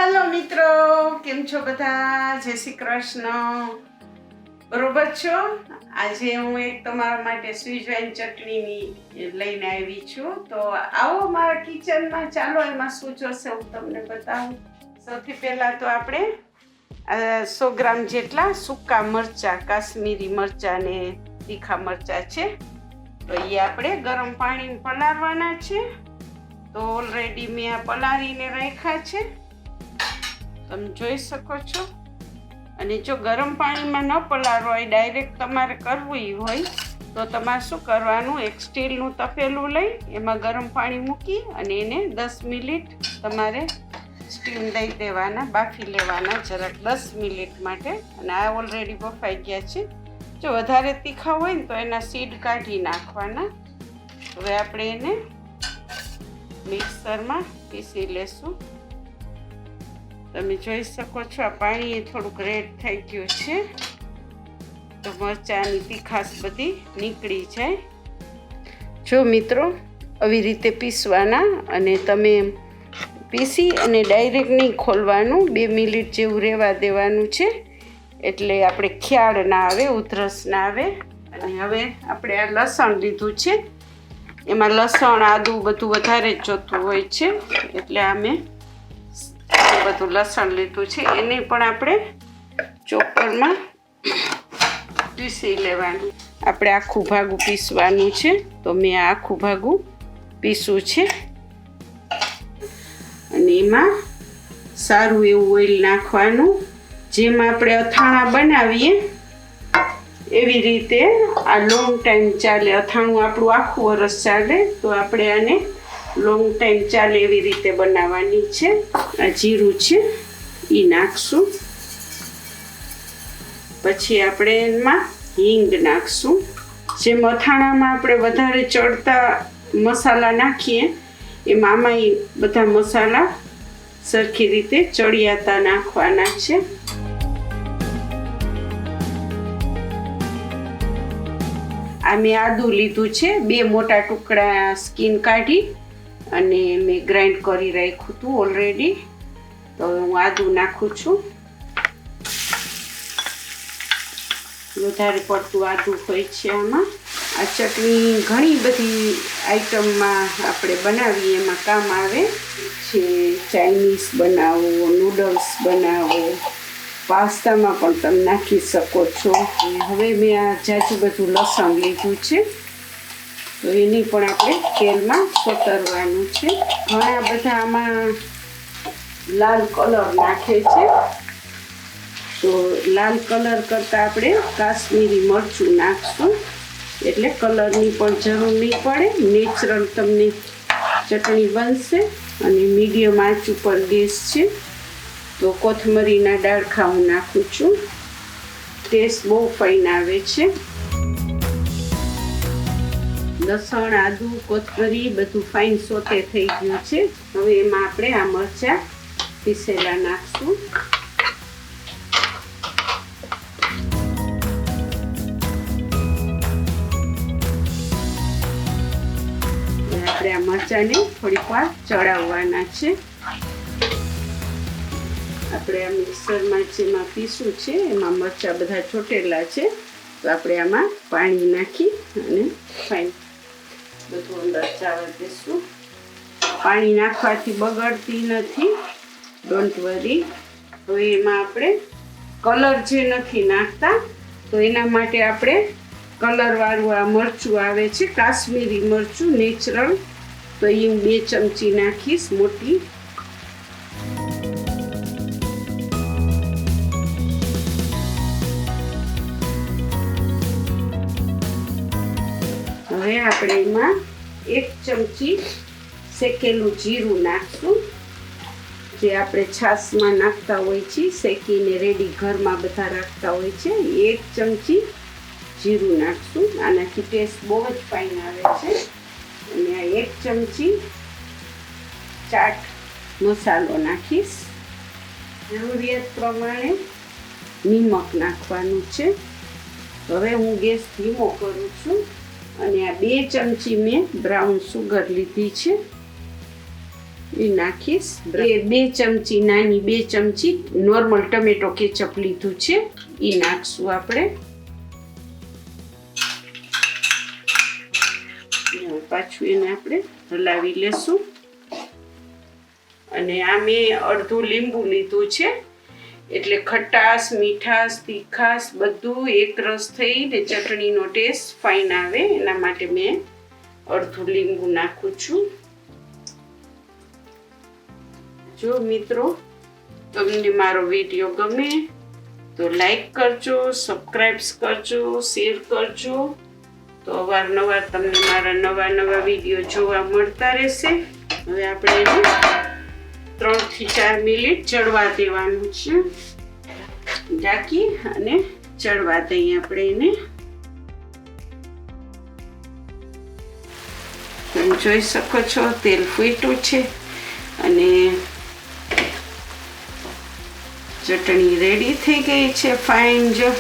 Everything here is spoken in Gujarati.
હેલો મિત્રો, કેમ છો બધા? જય શ્રી કૃષ્ણ. બરોબર છો? આજે હું એક તમારા માટે શ્રીજવાન ચટણીની લઈને આવી છું. તો આવો મારા કિચનમાં, ચાલો એમાં શું જોશે હું તમને બતાવું. સૌથી પહેલાં તો આપણે 100 ગ્રામ જેટલા સૂકા મરચાં, કાશ્મીરી મરચાં ને તીખા મરચાં છે. તો એ આપણે ગરમ પાણીમાં પલાળવાના છે. તો ઓલરેડી મેં આ પલાળીને રાખ્યા છે, તમે જોઈ શકો છો. અને જો ગરમ પાણીમાં ન પલાળવો હોય, ડાયરેક્ટ તમારે કરવું હોય તો તમારે શું કરવાનું, એક સ્ટીલનું તપેલું લઈ એમાં ગરમ પાણી મૂકી અને એને 10 મિનિટ તમારે સ્ટીમ દઈ દેવાના, બાફી લેવાના જરાક 10 મિનિટ માટે. અને આ ઓલરેડી બફાઈ ગયા છે. જો વધારે તીખા હોય ને તો એના સીડ કાઢી નાખવાના. હવે આપણે એને મિક્સરમાં પીસી લેશું. તમે જોઈ શકો છો આ પાણી થોડુંક રેડ થઈ ગયું છે, તો મરચાંની તીખાશ બધી નીકળી જાય. જો મિત્રો, આવી રીતે પીસવાના અને તમે પીસી અને ડાયરેક્ટ નહીં ખોલવાનું, 2 મિનિટ જેવું રહેવા દેવાનું છે, એટલે આપણે ખ્યાળ ના આવે, ઉધરસ ના આવે. અને હવે આપણે આ લસણ લીધું છે, એમાં લસણ આદું બધું વધારે જ જોતું હોય છે, એટલે આ મેં બધું લસણ લીધું છે. એને પણ આપણે ચોપરમાં પીસી લેવાનું. આપણે આખું ભાગું પીસવાનું છે, તો મેં આખું ભાગું પીસું છે. અને એમાં સારું એવું ઓઇલ નાખવાનું. જેમ આપણે અથાણા બનાવીએ એવી રીતે આ લોંગ ટાઈમ ચાલે. અથાણું આપણું આખું વરસ ચાલે, તો આપણે આને લોંગ ટાઈમ ચાલે એવી રીતે બનાવવાની છે. આ જીરું છે એ નાખશું. પછી આપણે એમાં હિંગ નાખશું. જેમ અથાણામાં આપણે વધારે ચડતા મસાલા નાખીએ, એમાં આમાંય બધા મસાલા સરખી રીતે ચડિયાતા નાખવાના છે. આ મેં આદું લીધું છે, 2 મોટા ટુકડા સ્કીન કાઢી અને મેં ગ્રાઇન્ડ કરી રાખ્યું હતું ઓલરેડી. તો હું આદું નાખું છું. વધારે પડતું આદું હોય છે આમાં. આ ચટણી ઘણી બધી આઈટમમાં આપણે બનાવીએ એમાં કામ આવે છે. ચાઇનીઝ બનાવો, નૂડલ્સ બનાવો, પાસ્તામાં પણ તમે નાખી શકો છો. હવે મેં આ જાજુ બધું લસણ લીધું છે, તો એની પણ આપણે તેલમાં સોતરવાનું છે. ઘણા બધા આમાં લાલ કલર નાખે છે, તો લાલ કલર કરતાં આપણે કાશ્મીરી મરચું નાખશું, એટલે કલરની પણ જરૂર નહીં પડે. નેચરલ તમને ચટણી બનશે. અને મીડિયમ આંચ ઉપર ગેસ છે. તો કોથમરીના ડાળખા હું નાખું છું. ટેસ્ટ બહુ ફાઇન આવે છે. લસણ, આદુ, કોથમરી બધું ફાઇન સોતે થઈ ગયું છે. હવે એમાં આપણે આ મરચાં પીસેલા નાખશું. આપણે આ મરચાંને થોડીક વાર ચડાવવાના છે. આપણે આ મિક્સરમાં જેમાં પીસું છે એમાં મરચાં બધા ચોટેલા છે, તો આપણે આમાં પાણી નાખી અને ફાઇન બધું અંદર ચાવવા દઈશું. પાણી નાખવાથી બગડતી નથી, ડોન્ટ વરી. હવે એમાં આપણે કલર જે નથી નાખતા, તો એના માટે આપણે કલરવાળું આ મરચું આવે છે, કાશ્મીરી મરચું નેચરલ, તો એ હું 2 ચમચી નાખીશ મોટી. હવે આપણે એમાં 1 ચમચી શેકેલું જીરું નાખશું, જે આપણે છાશમાં નાખતા હોય છે, શેકીને રેડી ઘરમાં બધા રાખતા હોય છે. 1 ચમચી જીરું નાખશું. આનાથી ટેસ્ટ બહુ જ ફાઇન આવે છે. અને આ 1 ચમચી ચાટ મસાલો નાખીશ. જરૂરિયાત પ્રમાણે નિમક નાખવાનું છે. હવે હું ગેસ ધીમો કરું છું. અને આ 2 ચમચી મેં બ્રાઉન સુગર લીધી છે, એ નાખીશ. એ 2 ચમચી નાની 2 ચમચી નોર્મલ ટમેટો કેચઅપ લીધું છે, એ નાખશું આપણે. પાછું એને આપણે હલાવી લેશું. અને આ મેં અડધું લીંબુ લીધું છે, એટલે ખટાશ, મીઠાશ, તીખાશ બધું એક રસ થઈને ચટણીનો ટેસ્ટ ફાઇન આવે એના માટે મેં અડધું લીંબુ નાખું છું. જો મિત્રો તમને મારો વિડીયો ગમે તો લાઈક કરજો, સબસ્ક્રાઇબ કરજો, શેર કરજો, તો અવારનવાર તમને મારા નવા વિડીયો જોવા મળતા રહેશે. હવે આપણે એને 3 થી 4 મિનિટ ચડવા દેવાનું છે. ઢાંકી અને ચડવા દઈએ આપણે એને. તમે જોઈ શકો છો તેલ ફૂટ્યું છે અને ચટણી રેડી થઈ ગઈ છે ફાઇન. જો